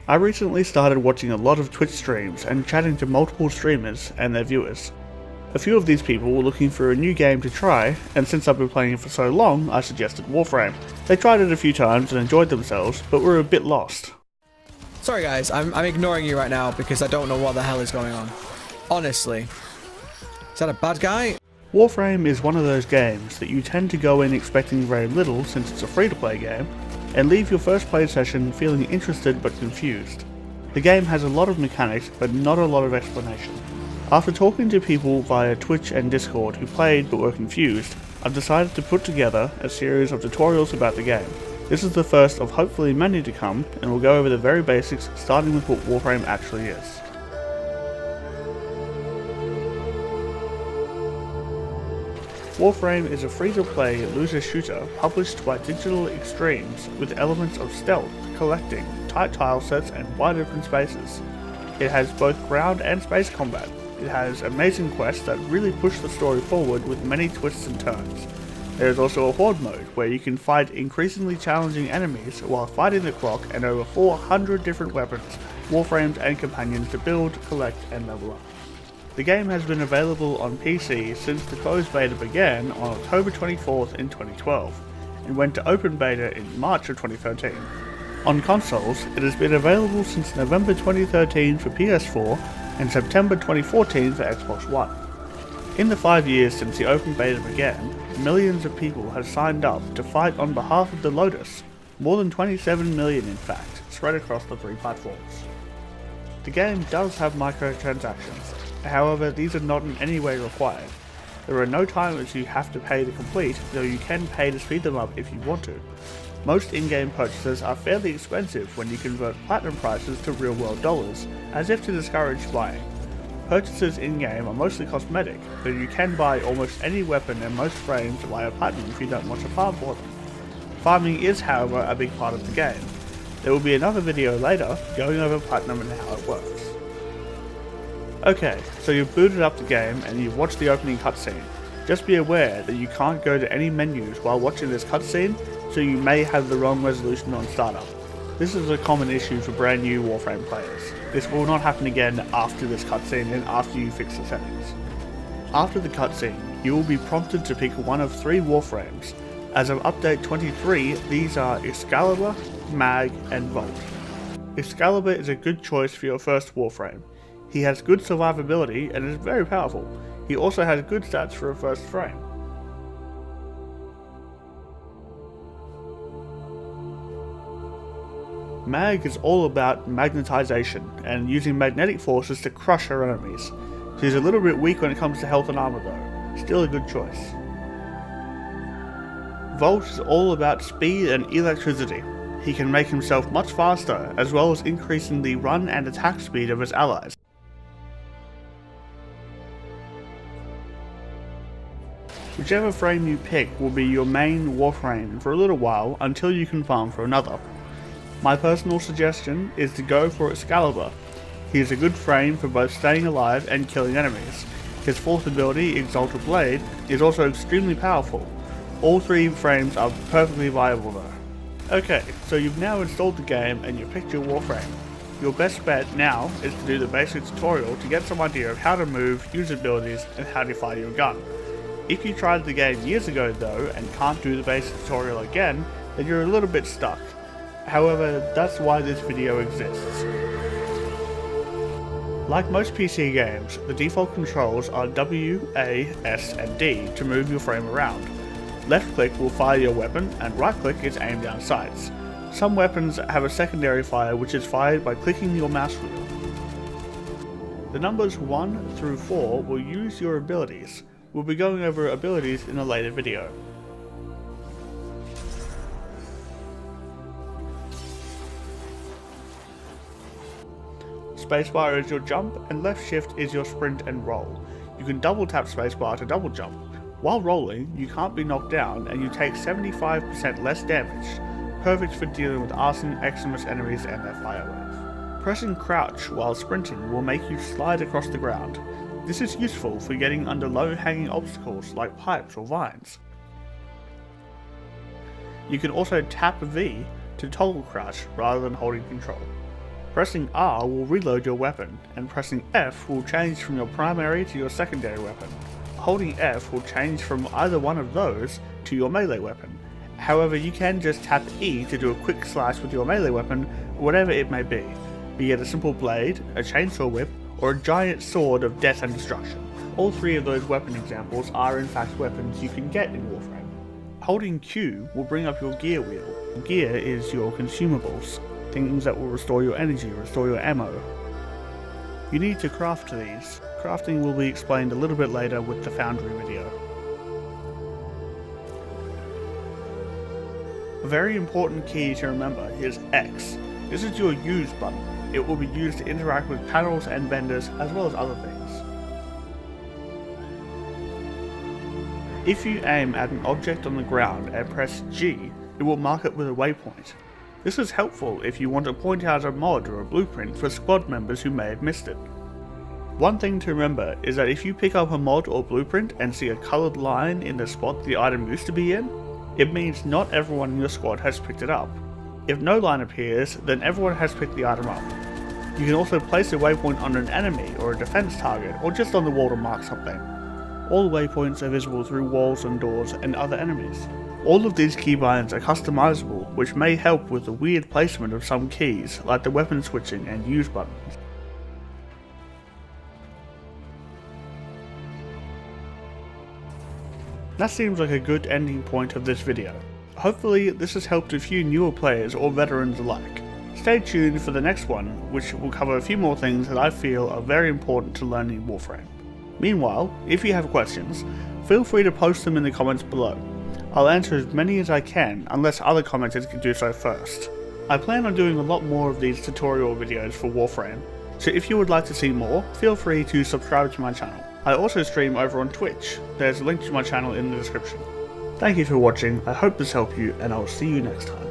I recently started watching a lot of Twitch streams and chatting to multiple streamers and their viewers. A few of these people were looking for a new game to try, and since I've been playing it for so long, I suggested Warframe. They tried it a few times and enjoyed themselves, but were a bit lost. Sorry guys, I'm ignoring you right now because I don't know what the hell is going on. Honestly. Is that a bad guy? Warframe is one of those games that you tend to go in expecting very little since it's a free-to-play game, and leave your first play session feeling interested but confused. The game has a lot of mechanics but not a lot of explanation. After talking to people via Twitch and Discord who played but were confused, I've decided to put together a series of tutorials about the game. This is the first of hopefully many to come, and we'll go over the very basics, starting with what Warframe actually is. Warframe is a free-to-play loser shooter published by Digital Extremes with elements of stealth, collecting, tight tile sets and wide open spaces. It has both ground and space combat. It has amazing quests that really push the story forward with many twists and turns. There is also a horde mode where you can fight increasingly challenging enemies while fighting the clock, and over 400 different weapons, warframes and companions to build, collect and level up. The game has been available on PC since the closed beta began on October 24th in 2012, and went to open beta in March of 2013. On consoles, it has been available since November 2013 for PS4 and September 2014 for Xbox One. In the 5 years since the open beta began, millions of people have signed up to fight on behalf of the Lotus, more than 27 million in fact, spread across the 3 platforms. The game does have microtransactions. However, these are not in any way required. There are no timers you have to pay to complete, though you can pay to speed them up if you want to. Most in-game purchases are fairly expensive when you convert platinum prices to real-world dollars, as if to discourage buying. Purchases in-game are mostly cosmetic, but you can buy almost any weapon and most frames via platinum if you don't want to farm for them. Farming is, however, a big part of the game. There will be another video later going over platinum and how it works. Okay, so you've booted up the game and you've watched the opening cutscene. Just be aware that you can't go to any menus while watching this cutscene, so you may have the wrong resolution on startup. This is a common issue for brand new Warframe players. This will not happen again after this cutscene and after you fix the settings. After the cutscene, you will be prompted to pick one of 3 Warframes. As of update 23, these are Excalibur, Mag, and Vault. Excalibur is a good choice for your first Warframe. He has good survivability and is very powerful. He also has good stats for a first frame. Mag is all about magnetization and using magnetic forces to crush her enemies. She's a little bit weak when it comes to health and armor though. Still a good choice. Vault is all about speed and electricity. He can make himself much faster, as well as increasing the run and attack speed of his allies. Whichever frame you pick will be your main Warframe for a little while until you can farm for another. My personal suggestion is to go for Excalibur. He is a good frame for both staying alive and killing enemies. His 4th ability, Exalted Blade, is also extremely powerful. All 3 frames are perfectly viable though. Okay, so you've now installed the game and you've picked your Warframe. Your best bet now is to do the basic tutorial to get some idea of how to move, use abilities, and how to fire your gun. If you tried the game years ago though and can't do the basic tutorial again, then you're a little bit stuck. However, that's why this video exists. Like most PC games, the default controls are W, A, S and D to move your frame around. Left click will fire your weapon and right click is aim down sights. Some weapons have a secondary fire which is fired by clicking your mouse wheel. The numbers 1 through 4 will use your abilities. We'll be going over abilities in a later video. Spacebar is your jump and left shift is your sprint and roll. You can double tap spacebar to double jump. While rolling, you can't be knocked down and you take 75% less damage, perfect for dealing with arson, Eximus enemies and their fire wave. Pressing crouch while sprinting will make you slide across the ground. This is useful for getting under low-hanging obstacles like pipes or vines. You can also tap V to toggle crouch rather than holding control. Pressing R will reload your weapon, and pressing F will change from your primary to your secondary weapon. Holding F will change from either one of those to your melee weapon. However, you can just tap E to do a quick slice with your melee weapon, whatever it may be it a simple blade, a chainsaw whip, or a giant sword of death and destruction. All three of those weapon examples are in fact weapons you can get in Warframe. Holding Q will bring up your gear wheel. Gear is your consumables, things that will restore your energy, restore your ammo. You need to craft these. Crafting will be explained a little bit later with the Foundry video. A very important key to remember is X. This is your use button. It will be used to interact with panels and vendors as well as other things. If you aim at an object on the ground and press G, it will mark it with a waypoint. This is helpful if you want to point out a mod or a blueprint for squad members who may have missed it. One thing to remember is that if you pick up a mod or blueprint and see a coloured line in the spot the item used to be in, it means not everyone in your squad has picked it up. If no line appears, then everyone has picked the item up. You can also place a waypoint on an enemy or a defense target, or just on the wall to mark something. All waypoints are visible through walls and doors and other enemies. All of these keybinds are customizable, which may help with the weird placement of some keys, like the weapon switching and use buttons. That seems like a good ending point of this video. Hopefully this has helped a few newer players or veterans alike. Stay tuned for the next one, which will cover a few more things that I feel are very important to learning Warframe. Meanwhile, if you have questions, feel free to post them in the comments below. I'll answer as many as I can, unless other commenters can do so first. I plan on doing a lot more of these tutorial videos for Warframe, so if you would like to see more, feel free to subscribe to my channel. I also stream over on Twitch. There's a link to my channel in the description. Thank you for watching, I hope this helped you, and I will see you next time.